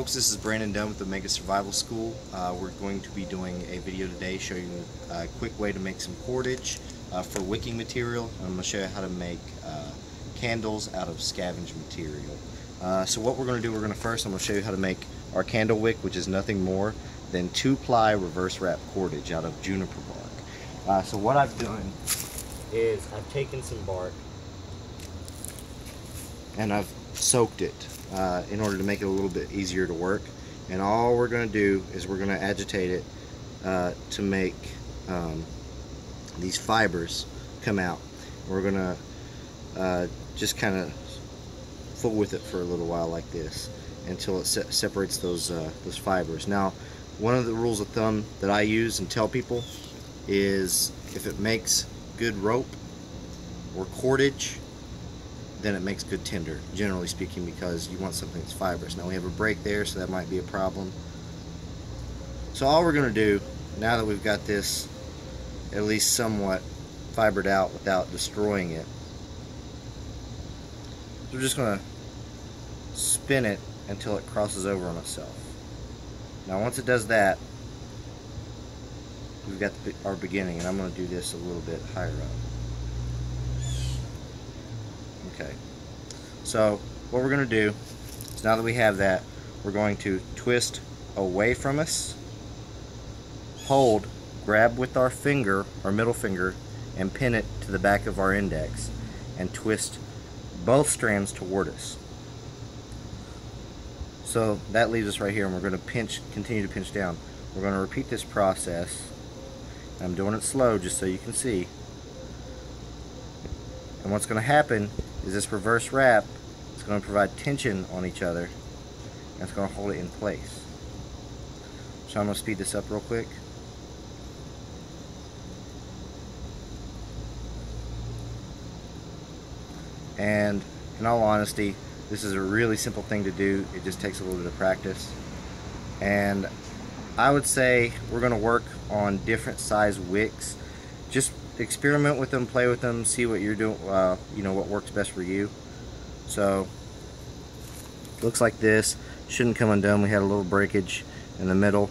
This is Brandon Dunn with the Mega Survival School. We're going to be doing a video today showing you a quick way to make some cordage for wicking material. I'm going to show you how to make candles out of scavenged material. So what we're going to do, I'm going to show you how to make our candle wick, which is nothing more than 2-ply reverse wrap cordage out of juniper bark. So what I've done is I've taken some bark and I've soaked it in order to make it a little bit easier to work, and all we're going to do is we're going to agitate it to make these fibers come out. We're going to just kind of fool with it for a little while like this until it separates those fibers. Now, one of the rules of thumb that I use and tell people is if it makes good rope or cordage, then it makes good tinder, generally speaking, because you want something that's fibrous. Now we have a break there, so that might be a problem. So all we're going to do, now that we've got this at least somewhat fibered out without destroying it, we're just going to spin it until it crosses over on itself. Now once it does that, we've got our beginning, and I'm going to do this a little bit higher up. Okay, so what we're going to do is, now that we have that, we're going to twist away from us, hold, grab with our finger, our middle finger, and pin it to the back of our index, and twist both strands toward us. So that leaves us right here, and we're going to continue to pinch down. We're going to repeat this process. I'm doing it slow just so you can see. And what's going to happen is this reverse wrap is going to provide tension on each other, and it's going to hold it in place. So I'm going to speed this up real quick. And in all honesty, this is a really simple thing to do. It just takes a little bit of practice. And I would say we're going to work on different size wicks. Just experiment with them, play with them, see what you're doing, you know, what works best for you. So looks like this. Shouldn't come undone. We had a little breakage in the middle,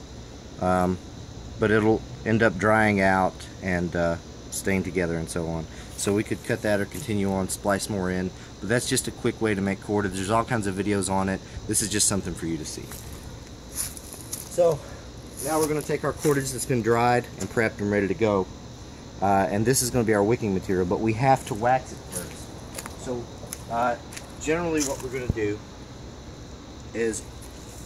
but it'll end up drying out and staying together and so on. So we could cut that or continue on, splice more in, but that's just a quick way to make cordage. There's all kinds of videos on it. This is just something for you to see. So now we're going to take our cordage that's been dried and prepped and ready to go. And this is going to be our wicking material, but we have to wax it first. So generally what we're going to do is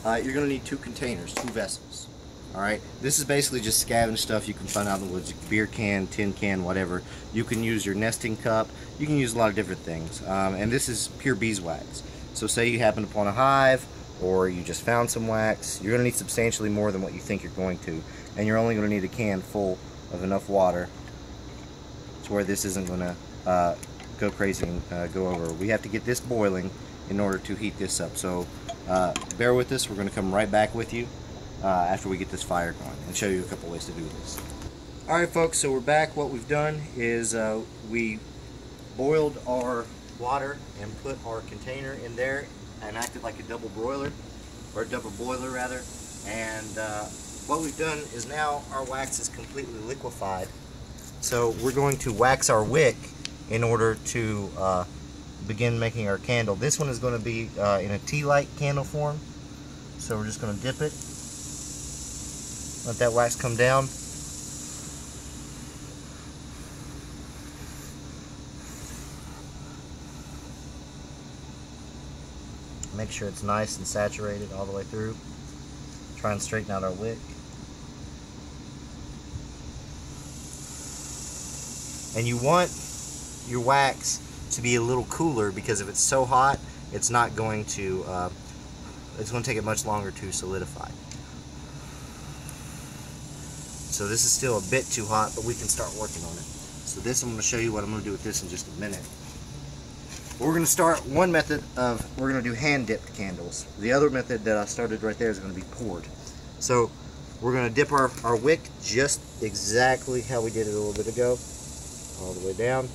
you're going to need 2 containers, 2 vessels. Alright, this is basically just scavenged stuff you can find out in the woods, beer can, tin can, whatever. You can use your nesting cup, you can use a lot of different things. And this is pure beeswax. So say you happen upon a hive, or you just found some wax, you're going to need substantially more than what you think you're going to. And you're only going to need a can full of enough water to where this isn't going to go crazy and go over. We have to get this boiling in order to heat this up. So bear with us. We're going to come right back with you after we get this fire going and show you a couple ways to do this. Alright folks, so we're back. What we've done is we boiled our water and put our container in there and acted like a double broiler, or a double boiler rather. And what we've done is now our wax is completely liquefied. So we're going to wax our wick in order to begin making our candle. This one is going to be in a tea light candle form. So we're just going to dip it, let that wax come down. Make sure it's nice and saturated all the way through. Try and straighten out our wick. And you want your wax to be a little cooler, because if it's so hot, it's not going to, it's going to take it much longer to solidify. So this is still a bit too hot, but we can start working on it. So this, I'm going to show you what I'm going to do with this in just a minute. We're going to start one method of, we're going to do hand dipped candles. The other method that I started right there is going to be poured. So We're going to dip our wick just exactly how we did it a little bit ago, all the way down.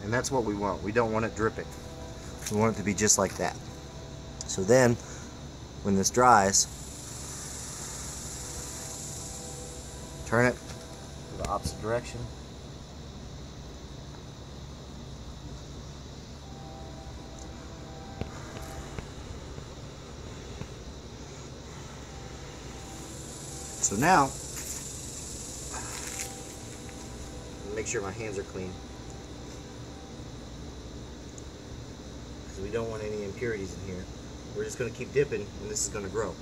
And that's what we want. We don't want it dripping. We want it to be just like that. So then, when this dries, turn it to the opposite direction. So now, make sure my hands are clean, because we don't want any impurities in here. We're just going to keep dipping, and this is going to grow.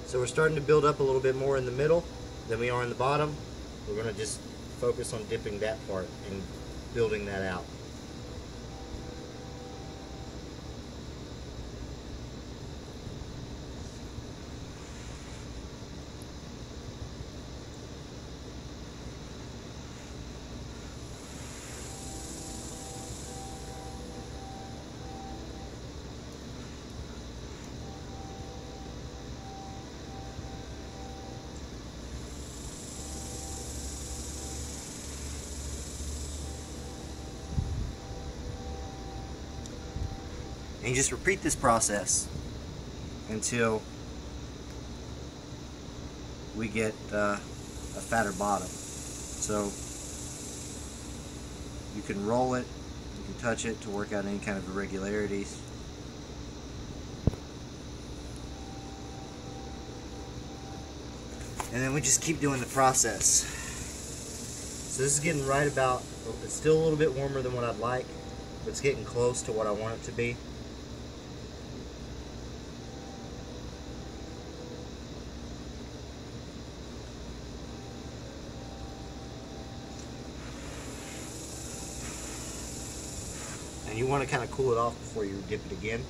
So we're starting to build up a little bit more in the middle than we are in the bottom. We're going to just focus on dipping that part and building that out. And you just repeat this process until we get a fatter bottom. So you can roll it, you can touch it to work out any kind of irregularities. And then we just keep doing the process. So this is getting right about, it's still a little bit warmer than what I'd like, but it's getting close to what I want it to be. And you want to kind of cool it off before you dip it again.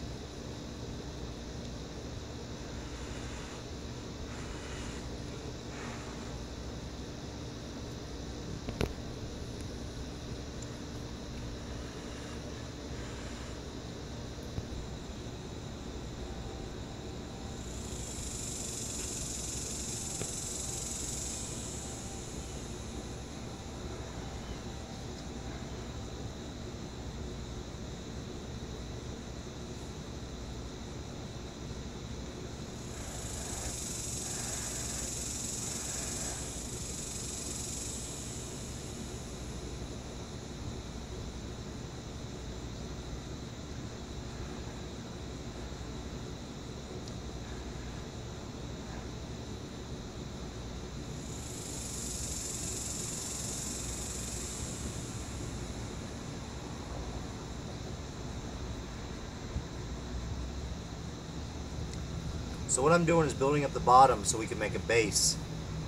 So what I'm doing is building up the bottom so we can make a base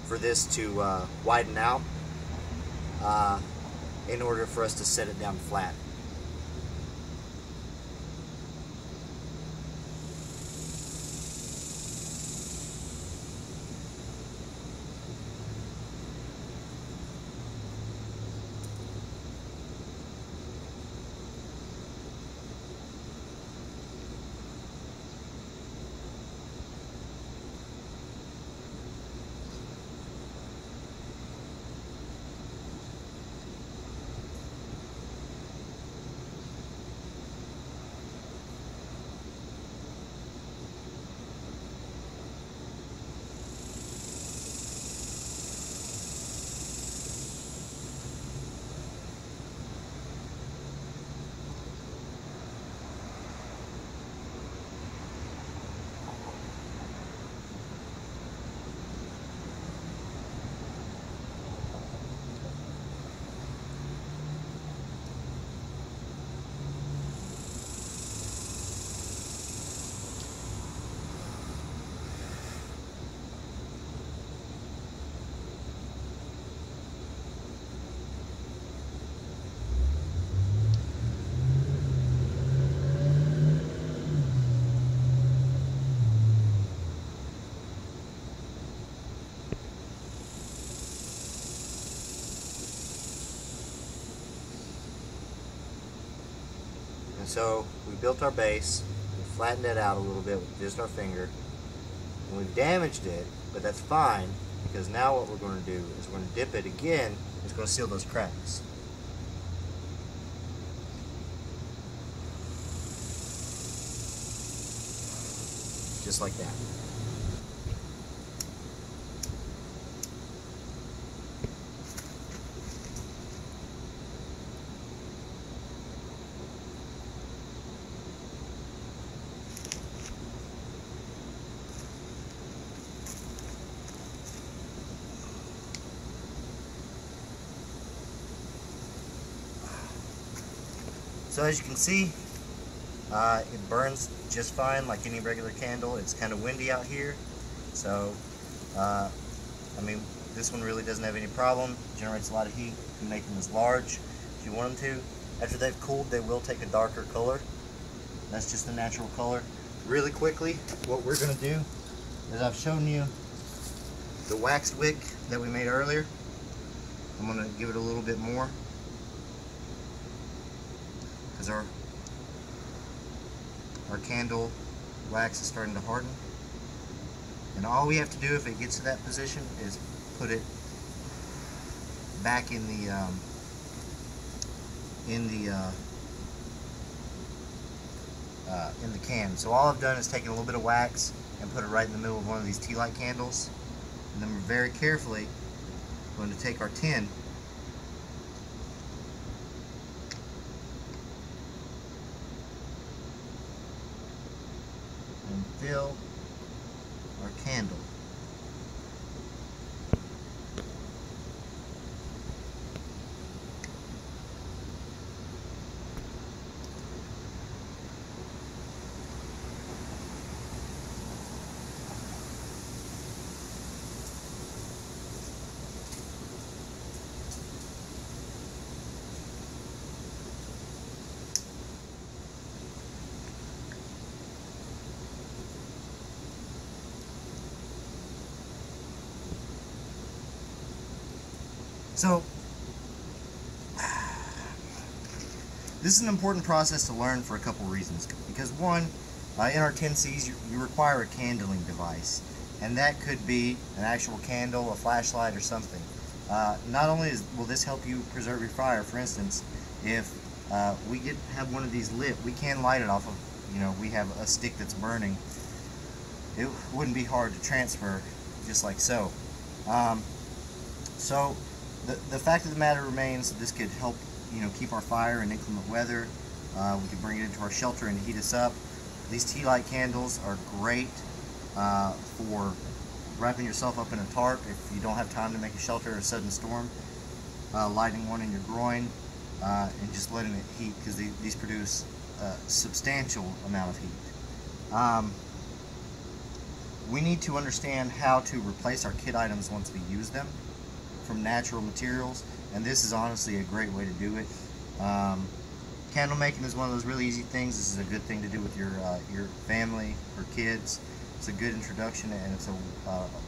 for this to widen out in order for us to set it down flat. So we built our base, we flattened it out a little bit with just our finger, and we've damaged it, but that's fine, because now what we're going to do is we're going to dip it again. It's going to seal those cracks. Just like that. So as you can see, it burns just fine like any regular candle. It's kind of windy out here, so I mean, this one really doesn't have any problem. Generates a lot of heat. You can make them as large if you want them to. After they've cooled, they will take a darker color. That's just the natural color. Really quickly, what we're going to do is, I've shown you the waxed wick that we made earlier. I'm going to give it a little bit more, because our candle wax is starting to harden. And all we have to do if it gets to that position is put it back in the can. So all I've done is taken a little bit of wax and put it right in the middle of one of these tea light candles, and then we're very carefully going to take our tin and fill our candle. So, this is an important process to learn for a couple reasons. Because one, in our 10Cs, you require a candling device. And that could be an actual candle, a flashlight, or something. Not only will this help you preserve your fire, for instance, if we have one of these lit, we can light it off of, we have a stick that's burning. It wouldn't be hard to transfer, just like so. The fact of the matter remains that this could help, keep our fire in inclement weather. We could bring it into our shelter and heat us up. These tea light candles are great for wrapping yourself up in a tarp if you don't have time to make a shelter or a sudden storm. Lighting one in your groin and just letting it heat, because these produce a substantial amount of heat. We need to understand how to replace our kit items once we use them from natural materials, and this is honestly a great way to do it. Candle making is one of those really easy things. This is a good thing to do with your family or kids. It's a good introduction, and it's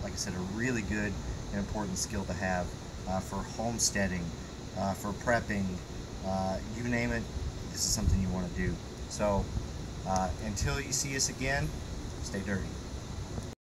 like I said, a really good and important skill to have for homesteading, for prepping, you name it. This is something you want to do. So until you see us again, stay dirty.